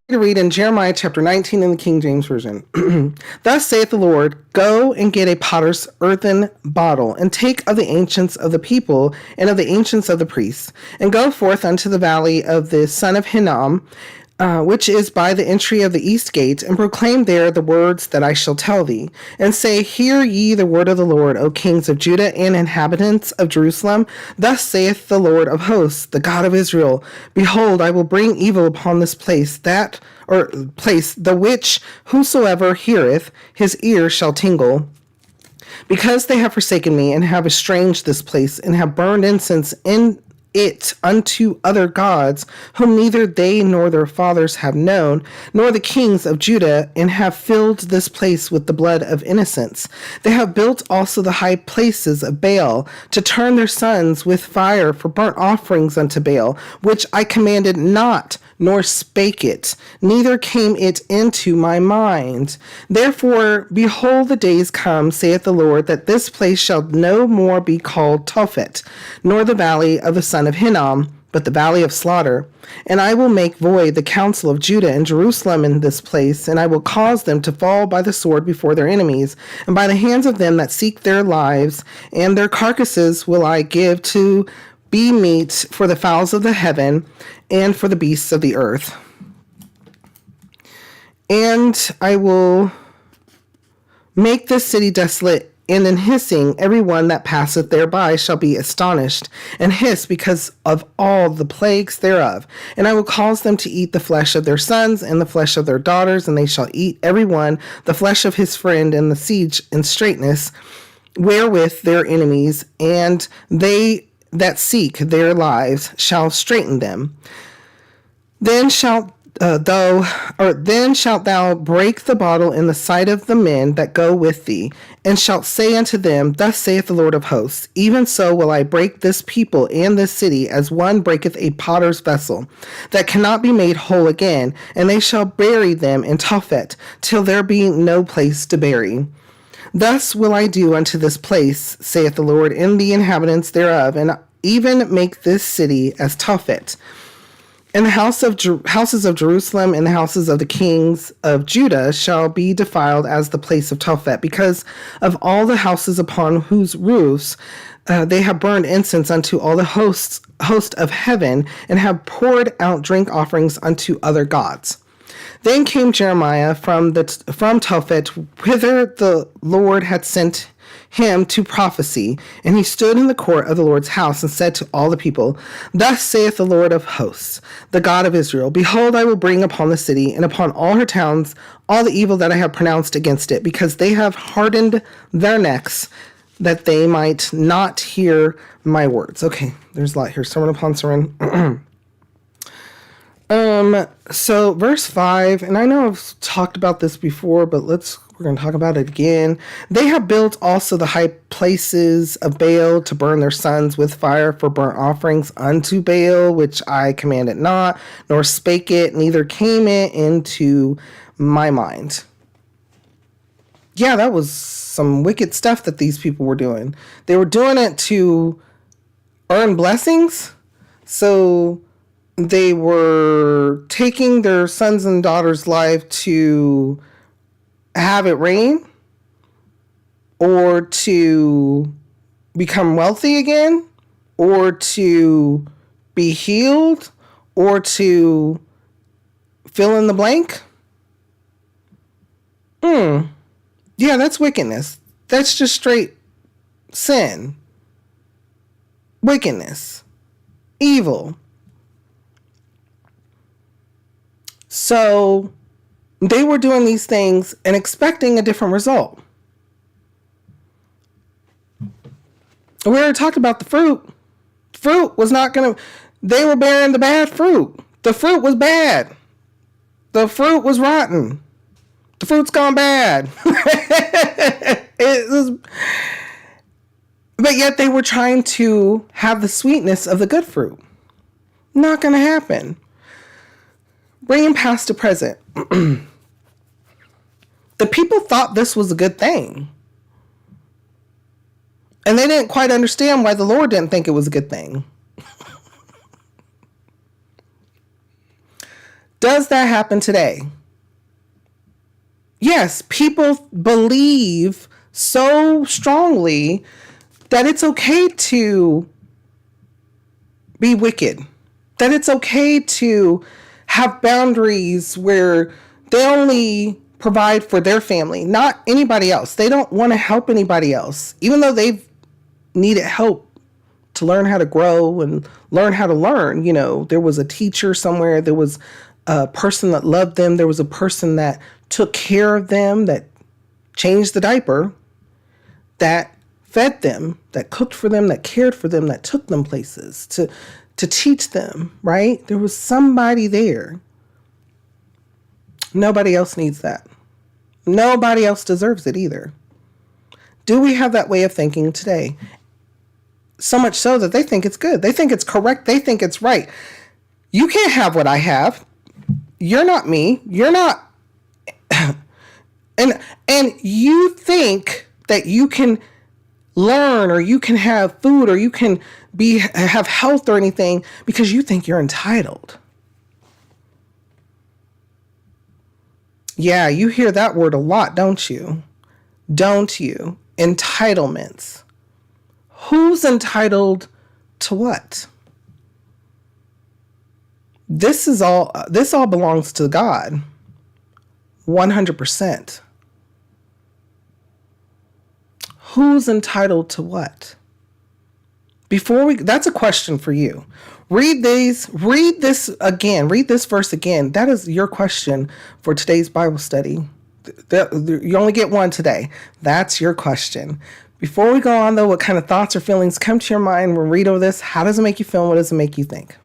to read in Jeremiah chapter 19 in the King James Version. Thus saith the Lord, go and get a potter's earthen bottle, and take of the ancients of the people and of the ancients of the priests, and go forth unto the valley of the son of Hinnom, which is by the entry of the east gate, and proclaim there the words that I shall tell thee, and say, hear ye the word of the Lord, O kings of Judah and inhabitants of Jerusalem. Thus saith the Lord of hosts, the God of Israel, behold, I will bring evil upon this place, the which whosoever heareth, his ear shall tingle. Because they have forsaken me, and have estranged this place, and have burned incense in it unto other gods, whom neither they nor their fathers have known, nor the kings of Judah, and have filled this place with the blood of innocents. They have built also the high places of Baal, to turn their sons with fire for burnt offerings unto Baal, which I commanded not, nor spake it, neither came it into my mind. Therefore, behold, the days come, saith the Lord, that this place shall no more be called Tophet, nor the valley of the son of Hinnom, but the valley of slaughter. And I will make void the counsel of Judah and Jerusalem in this place, and I will cause them to fall by the sword before their enemies, and by the hands of them that seek their lives, and their carcasses will I give to be meat for the fowls of the heaven and for the beasts of the earth. And I will make this city desolate, and in hissing every one that passeth thereby shall be astonished, and hiss because of all the plagues thereof. And I will cause them to eat the flesh of their sons and the flesh of their daughters, and they shall eat every one the flesh of his friend, and the siege and straitness wherewith their enemies, and they that seek their lives shall straiten them. Then shalt thou break the bottle in the sight of the men that go with thee, and shalt say unto them, thus saith the Lord of hosts, even so will I break this people and this city, as one breaketh a potter's vessel, that cannot be made whole again, and they shall bury them in Tophet, till there be no place to bury. Thus will I do unto this place, saith the Lord, and the inhabitants thereof, and even make this city as Tophet. And the houses of Jerusalem and the houses of the kings of Judah shall be defiled as the place of Tophet, because of all the houses upon whose roofs they have burned incense unto all the host of heaven, and have poured out drink offerings unto other gods. Then came Jeremiah from Tophet, whither the Lord had sent him to prophecy, and he stood in the court of the Lord's house, and said to all the people, thus saith the Lord of hosts, the God of Israel, behold, I will bring upon the city and upon all her towns all the evil that I have pronounced against it, because they have hardened their necks, that they might not hear my words. Okay, there's a lot here. Sermon upon sermon. So verse 5, and I know I've talked about this before, but we're going to talk about it again. They have built also the high places of Baal, to burn their sons with fire for burnt offerings unto Baal, which I commanded not, nor spake it, neither came it into my mind. Yeah, that was some wicked stuff that these people were doing. They were doing it to earn blessings. So they were taking their sons and daughters' life to have it rain, or to become wealthy again, or to be healed, or to fill in the blank. Yeah, that's wickedness. That's just straight sin. Wickedness. Evil. So they were doing these things and expecting a different result. We already talked about the fruit. Fruit was not going to... They were bearing the bad fruit. The fruit was bad. The fruit was rotten. The fruit's gone bad. But yet they were trying to have the sweetness of the good fruit. Not going to happen. Bringing past to present. The people thought this was a good thing. And they didn't quite understand why the Lord didn't think it was a good thing. Does that happen today? Yes, people believe so strongly that it's okay to be wicked, that it's okay to have boundaries where they only provide for their family, not anybody else. They don't want to help anybody else, even though they've needed help to learn how to grow and learn how to learn. You know, there was a teacher somewhere, there was a person that loved them, there was a person that took care of them, that changed the diaper, that fed them, that cooked for them, that cared for them, that took them places to teach them, right? There was somebody there. Nobody else needs that. Nobody else deserves it either. Do we have that way of thinking today? So much so that they think it's good. They think it's correct. They think it's right. You can't have what I have. You're not me. You're not. And you think that you can learn, or you can have food, or you can have health or anything because you think you're entitled. Yeah, you hear that word a lot, don't you? Don't you? Entitlements. Who's entitled to what? This all belongs to God. 100%. Who's entitled to what? That's a question for you. Read this verse again. That is your question for today's Bible study. You only get one today. That's your question. Before we go on, though, what kind of thoughts or feelings come to your mind when we read over this? How does it make you feel? What does it make you think?